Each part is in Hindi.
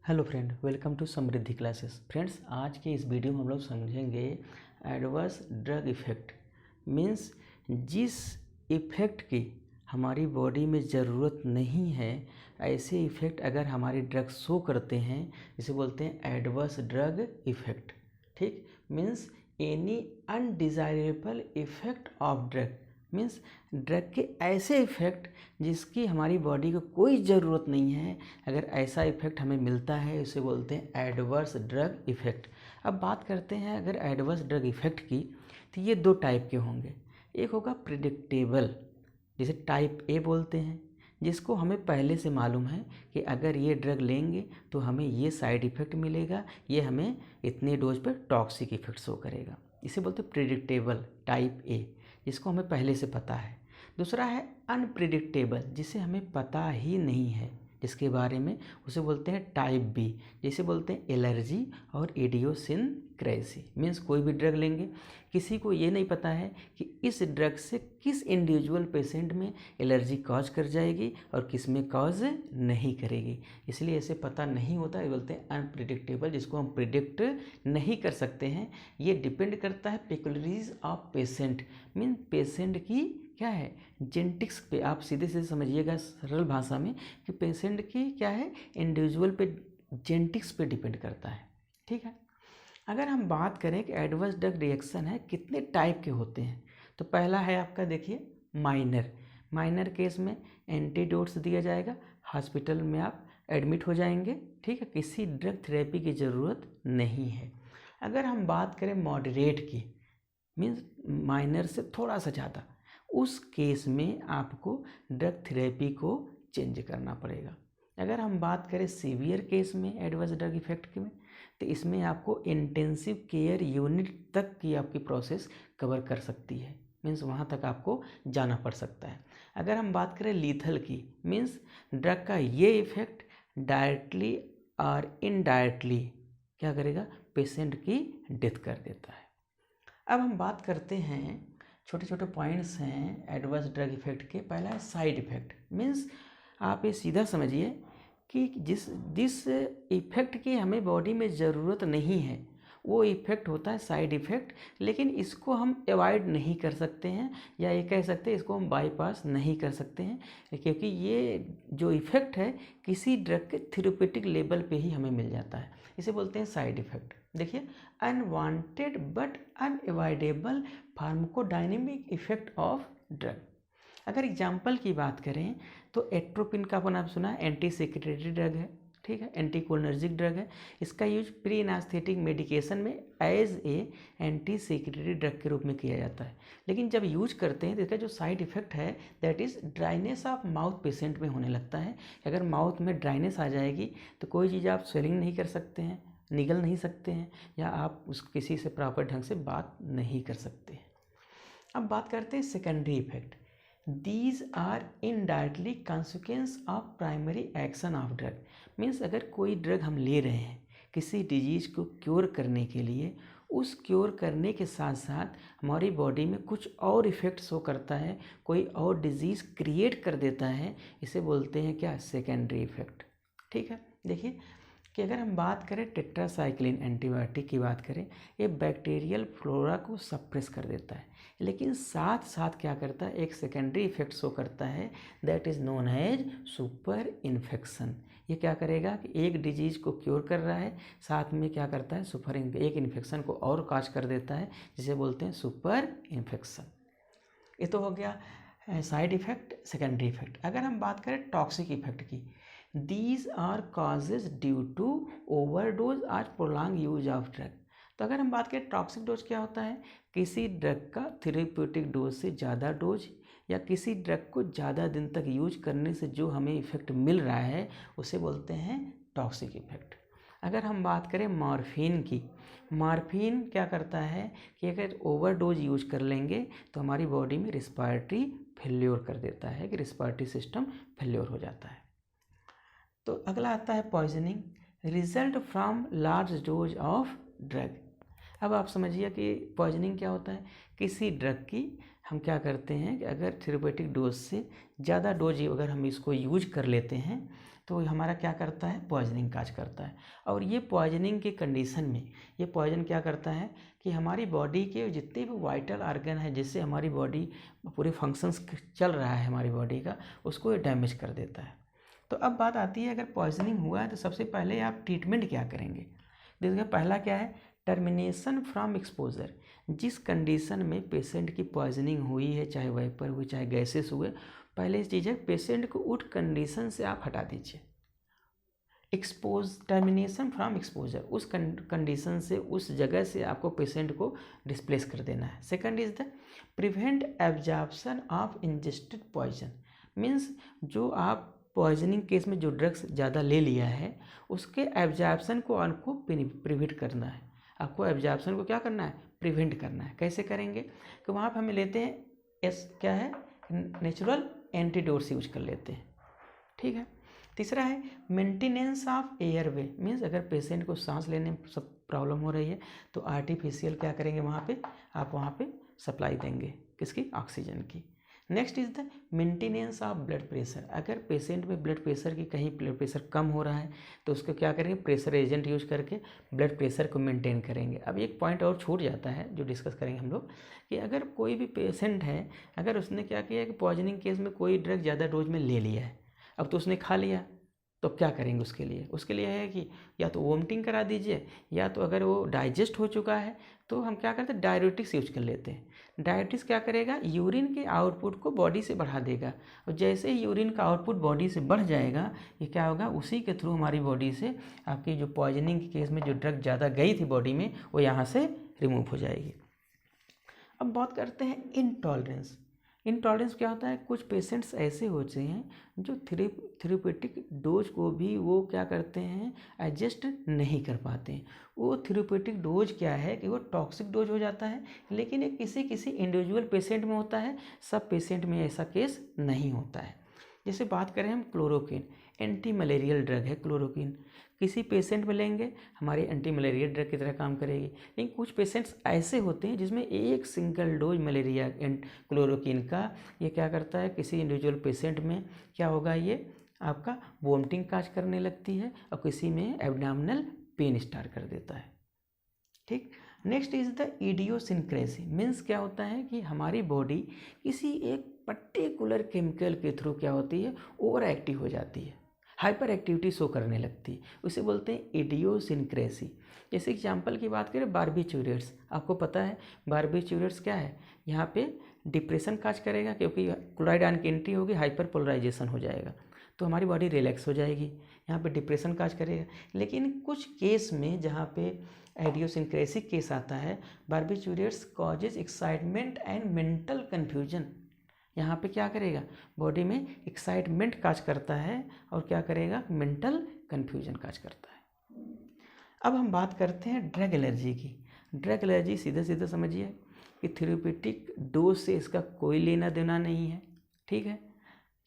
Hello friend, welcome to Samriddhi classes. Friends, आज के इस वीडियो में हम लोग समझेंगे एडवर्स ड्रग इफ़ेक्ट। मीन्स जिस इफ़ेक्ट की हमारी बॉडी में ज़रूरत नहीं है, ऐसे इफ़ेक्ट अगर हमारी ड्रग शो करते हैं, इसे बोलते हैं एडवर्स ड्रग इफ़ेक्ट। ठीक, means any undesirable effect of drug. Means drug के ऐसे इफ़ेक्ट जिसकी हमारी बॉडी को कोई ज़रूरत नहीं है, अगर ऐसा इफ़ेक्ट हमें मिलता है, इसे बोलते हैं एडवर्स ड्रग इफ़ेक्ट। अब बात करते हैं अगर एडवर्स ड्रग इफ़ेक्ट की, तो ये दो टाइप के होंगे। एक होगा प्रिडिक्टेबल, जिसे टाइप ए बोलते हैं, जिसको हमें पहले से मालूम है कि अगर ये ड्रग लेंगे तो हमें ये साइड इफ़ेक्ट मिलेगा, ये हमें इतने डोज पर टॉक्सिक इफ़ेक्ट शो करेगा। इसे बोलते हैं प्रिडिक्टेबल टाइप ए, जिसको हमें पहले से पता है। दूसरा है अनप्रिडिक्टेबल, जिसे हमें पता ही नहीं है जिसके बारे में, उसे बोलते हैं टाइप बी, जिसे बोलते हैं एलर्जी और इडियोसिनक्रेसी। मीन्स कोई भी ड्रग लेंगे, किसी को ये नहीं पता है कि इस ड्रग से किस इंडिविजुअल पेशेंट में एलर्जी कॉज कर जाएगी और किस में कॉज नहीं करेगी, इसलिए इसे पता नहीं होता। ये बोलते हैं अनप्रिडिक्टेबल, जिसको हम प्रिडिक्ट नहीं कर सकते हैं। ये डिपेंड करता है peculiarities of patient. Mean patient की क्या है, जेनेटिक्स पे। आप सीधे से समझिएगा सरल भाषा में कि पेशेंट की क्या है, इंडिविजुअल पे, जेनेटिक्स पे डिपेंड करता है। ठीक है। अगर हम बात करें कि एडवर्स ड्रग रिएक्शन है कितने टाइप के होते हैं, तो पहला है आपका देखिए माइनर। माइनर केस में एंटीडोट्स दिया जाएगा, हॉस्पिटल में आप एडमिट हो जाएंगे। ठीक है, किसी ड्रग थेरेपी की ज़रूरत नहीं है। अगर हम बात करें मॉडरेट की, मीन्स माइनर से थोड़ा सा ज़्यादा, उस केस में आपको ड्रग थेरेपी को चेंज करना पड़ेगा। अगर हम बात करें सीवियर केस में एडवर्स ड्रग इफेक्ट के में, तो इसमें आपको इंटेंसिव केयर यूनिट तक की आपकी प्रोसेस कवर कर सकती है। मीन्स वहाँ तक आपको जाना पड़ सकता है। अगर हम बात करें लीथल की, मीन्स ड्रग का ये इफ़ेक्ट डायरेक्टली और इनडायरेक्टली क्या करेगा, पेशेंट की डेथ कर देता है। अब हम बात करते हैं, छोटे छोटे पॉइंट्स हैं एडवर्स ड्रग इफ़ेक्ट के। पहला है साइड इफ़ेक्ट। मीन्स आप ये सीधा समझिए कि जिस इफ़ेक्ट की हमें बॉडी में ज़रूरत नहीं है, वो इफ़ेक्ट होता है साइड इफ़ेक्ट। लेकिन इसको हम अवॉइड नहीं कर सकते हैं, या ये कह सकते हैं इसको हम बाईपास नहीं कर सकते हैं, क्योंकि ये जो इफ़ेक्ट है किसी ड्रग के थेरेप्यूटिक लेवल पे ही हमें मिल जाता है। इसे बोलते हैं साइड इफ़ेक्ट। देखिए, unwanted but unavoidable pharmacodynamic effect of drug. अगर एग्जाम्पल की बात करें तो एट्रोपिन का अपन आप सुना, एंटी सेक्रेटरी ड्रग है। ठीक है, एंटी कोलिनर्जिक ड्रग है। इसका यूज प्री एनास्थेटिक मेडिकेशन में as a anti secretory drug के रूप में किया जाता है। लेकिन जब यूज करते हैं तो इसका जो साइड इफेक्ट है that is dryness of mouth patient में होने लगता है। अगर माउथ में ड्राइनेस आ जाएगी तो कोई चीज़ आप स्वेलिंग नहीं कर सकते हैं, निगल नहीं सकते हैं, या आप उस किसी से प्रॉपर ढंग से बात नहीं कर सकते हैं। अब बात करते हैं secondary effect. These are indirectly consequence of primary action of drug. Means अगर कोई ड्रग हम ले रहे हैं किसी डिजीज़ को क्योर करने के लिए, उस क्योर करने के साथ साथ हमारी बॉडी में कुछ और इफ़ेक्ट शो करता है, कोई और डिजीज़ क्रिएट कर देता है, इसे बोलते हैं क्या, सेकेंडरी इफेक्ट। ठीक है, देखिए कि अगर हम बात करें टेट्रासाइक्लिन एंटीबायोटिक की बात करें, ये बैक्टीरियल फ्लोरा को सप्रेस कर देता है, लेकिन साथ साथ क्या करता है, एक सेकेंडरी इफेक्ट शो करता है, that is known as super infection. ये क्या करेगा कि एक डिजीज़ को क्योर कर रहा है, साथ में क्या करता है, एक इन्फेक्शन को और काज कर देता है, जिसे बोलते हैं सुपर इन्फेक्शन। ये तो हो गया साइड इफेक्ट, सेकेंडरी इफेक्ट। अगर हम बात करें टॉक्सिक इफेक्ट की, these are causes due to overdose और प्रोलॉन्ग यूज ऑफ ड्रग। तो अगर हम बात करें टॉक्सिक डोज क्या होता है, किसी ड्रग का थेरेप्यूटिक डोज से ज़्यादा डोज, या किसी ड्रग को ज़्यादा दिन तक यूज करने से जो हमें इफ़ेक्ट मिल रहा है, उसे बोलते हैं टॉक्सिक इफ़ेक्ट। अगर हम बात करें मॉर्फिन की, मॉर्फिन क्या करता है कि अगर ओवरडोज यूज कर लेंगे तो हमारी बॉडी में रिस्पायरेटरी फेल्योर कर देता है, कि रिस्पायरेटरी सिस्टम फेल्योर हो जाता है। तो अगला आता है poisoning, result from large dose of drug. अब आप समझिए कि पॉइजनिंग क्या होता है। किसी ड्रग की हम क्या करते हैं कि अगर थेरेपेटिक डोज से ज़्यादा डोज अगर हम इसको यूज कर लेते हैं तो हमारा क्या करता है, पॉइजनिंग काज करता है। और ये पॉइजनिंग के कंडीशन में ये पॉइजन क्या करता है कि हमारी बॉडी के जितने भी वाइटल ऑर्गन है, जिससे हमारी बॉडी पूरे फंक्शंस चल रहा है हमारी बॉडी का, उसको ये डैमेज कर देता है। तो अब बात आती है, अगर पॉइजनिंग हुआ है तो सबसे पहले आप ट्रीटमेंट क्या करेंगे। देखिए पहला क्या है, टर्मिनेशन फ्रॉम एक्सपोजर। जिस कंडीशन में पेशेंट की पॉइजनिंग हुई है, चाहे वेपर हुई चाहे गैसेस हुए, पहले चीज़ है पेशेंट को उस कंडीशन से आप हटा दीजिए। टर्मिनेशन फ्रॉम एक्सपोजर, उस कंडीशन से, उस जगह से आपको पेशेंट को डिस्प्लेस कर देना है। Second is the prevent absorption of ingested poison. Means जो आप पॉइजनिंग केस में जो ड्रग्स ज़्यादा ले लिया है उसके एब्जॉर्प्शन को आपको प्रिवेंट करना है। आपको एब्जॉर्प्शन को क्या करना है, प्रिवेंट करना है। कैसे करेंगे कि वहाँ पर हमें लेते हैं क्या है, नेचुरल एंटीडोट्स यूज कर लेते हैं, ठीक है। तीसरा है मेंटेनेंस ऑफ एयरवे। मीन्स अगर पेशेंट को सांस लेने में सब प्रॉब्लम हो रही है तो आर्टिफिशियल क्या करेंगे, वहाँ पे आप वहाँ पे सप्लाई देंगे, किसकी, ऑक्सीजन की। Next is the maintenance of blood pressure. अगर पेशेंट में ब्लड प्रेशर की कहीं ब्लड प्रेशर कम हो रहा है तो उसको क्या करेंगे, प्रेशर एजेंट यूज करके ब्लड प्रेशर को मेंटेन करेंगे। अब एक पॉइंट और छूट जाता है जो डिस्कस करेंगे हम लोग, कि अगर कोई भी पेशेंट है, अगर उसने क्या किया कि पॉइजनिंग केस में कोई ड्रग ज़्यादा डोज में ले लिया है, अब तो उसने खा लिया, तो क्या करेंगे उसके लिए है कि या तो वोमिटिंग करा दीजिए, या तो अगर वो डाइजेस्ट हो चुका है तो हम क्या करते हैं, डायरेटिक्स यूज कर लेते हैं। डायरेटिक्स क्या करेगा, यूरिन के आउटपुट को बॉडी से बढ़ा देगा, और जैसे ही यूरिन का आउटपुट बॉडी से बढ़ जाएगा, ये क्या होगा, उसी के थ्रू हमारी बॉडी से आपकी जो पॉइजनिंग के केस में जो ड्रग ज़्यादा गई थी बॉडी में, वो यहाँ से रिमूव हो जाएगी। अब बात करते हैं इंटॉलरेंस। इंटॉलरेंस क्या होता है, कुछ पेशेंट्स ऐसे होते हैं जो थेरेपेटिक डोज को भी वो क्या करते हैं, एडजस्ट नहीं कर पाते हैं। वो थेरेपेटिक डोज क्या है कि वो टॉक्सिक डोज हो जाता है, लेकिन ये किसी किसी इंडिविजुअल पेशेंट में होता है, सब पेशेंट में ऐसा केस नहीं होता है। जैसे बात करें हम क्लोरोक्विन, एंटी मलेरियल ड्रग है क्लोरोक्विन, किसी पेशेंट में लेंगे हमारी एंटी मलेरियल ड्रग की तरह काम करेगी। लेकिन कुछ पेशेंट्स ऐसे होते हैं जिसमें एक सिंगल डोज मलेरिया क्लोरोक्विन का ये क्या करता है, किसी इंडिविजुअल पेशेंट में क्या होगा, ये आपका वोमिटिंग काज करने लगती है, और किसी में एब्डोमिनल पेन स्टार्ट कर देता है, ठीक। Next is the idiosyncrasy. Means क्या होता है कि हमारी बॉडी किसी एक पर्टिकुलर केमिकल के थ्रू क्या होती है, ओवर एक्टिव हो जाती है, हाइपर एक्टिविटी शो करने लगती है, उसे बोलते हैं इडियोसिंक्रेसी। जैसे एग्जांपल की बात करें, बारबीक्यूरेट्स, आपको पता है बारबीक्यूरेट्स क्या है, यहाँ पे डिप्रेशन काज करेगा, क्योंकि क्लोराइड आयन की एंट्री होगी, हाइपर पोलराइजेशन हो जाएगा, तो हमारी बॉडी रिलैक्स हो जाएगी, यहाँ पे डिप्रेशन काज करेगा। लेकिन कुछ केस में जहाँ पे इडियोसिंक्रेसी केस आता है, barbiturates causes excitement and mental confusion. यहाँ पे क्या करेगा, बॉडी में एक्साइटमेंट काज करता है, और क्या करेगा, मेंटल कन्फ्यूजन काज करता है। अब हम बात करते हैं ड्रग एलर्जी की। ड्रग एलर्जी सीधे सीधे समझिए कि थेरेपेटिक डोज से इसका कोई लेना देना नहीं है, ठीक है,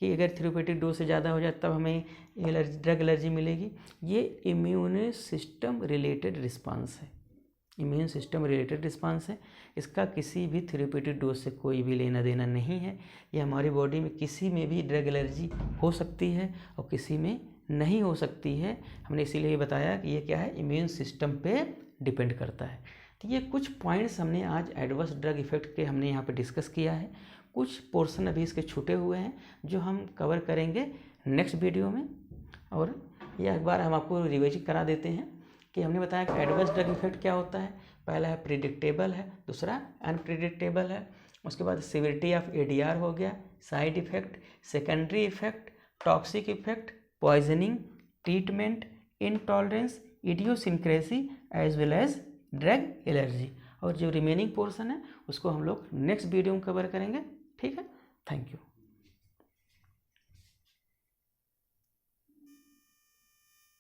कि अगर थेरेपेटिक डोज से ज़्यादा हो जाए तब हमें ड्रग एलर्जी मिलेगी। ये इम्यून सिस्टम रिलेटेड रिस्पांस है, इम्यून सिस्टम रिलेटेड रिस्पांस है। इसका किसी भी थेरेपेटिक डोज से कोई भी लेना देना नहीं है। ये हमारी बॉडी में किसी में भी ड्रग एलर्जी हो सकती है और किसी में नहीं हो सकती है। हमने इसीलिए बताया कि ये क्या है, इम्यून सिस्टम पे डिपेंड करता है। तो ये कुछ पॉइंट्स हमने आज एडवर्स ड्रग इफेक्ट के हमने यहाँ पे डिस्कस किया है। कुछ पोर्शन अभी इसके छूटे हुए हैं जो हम कवर करेंगे नेक्स्ट वीडियो में। और यह एक बार हम आपको रिवाइज करा देते हैं कि हमने बताया कि एडवर्स ड्रग इफेक्ट क्या होता है। पहला है प्रिडिक्टेबल है, दूसरा अनप्रिडिक्टेबल है, उसके बाद सिविरिटी ऑफ एडीआर हो गया, side effect, secondary effect, toxic effect, poisoning, treatment, intolerance, idiosyncrasy as well as drug allergy. और जो रिमेनिंग पोर्शन है उसको हम लोग नेक्स्ट वीडियो में कवर करेंगे, ठीक है। Thank you.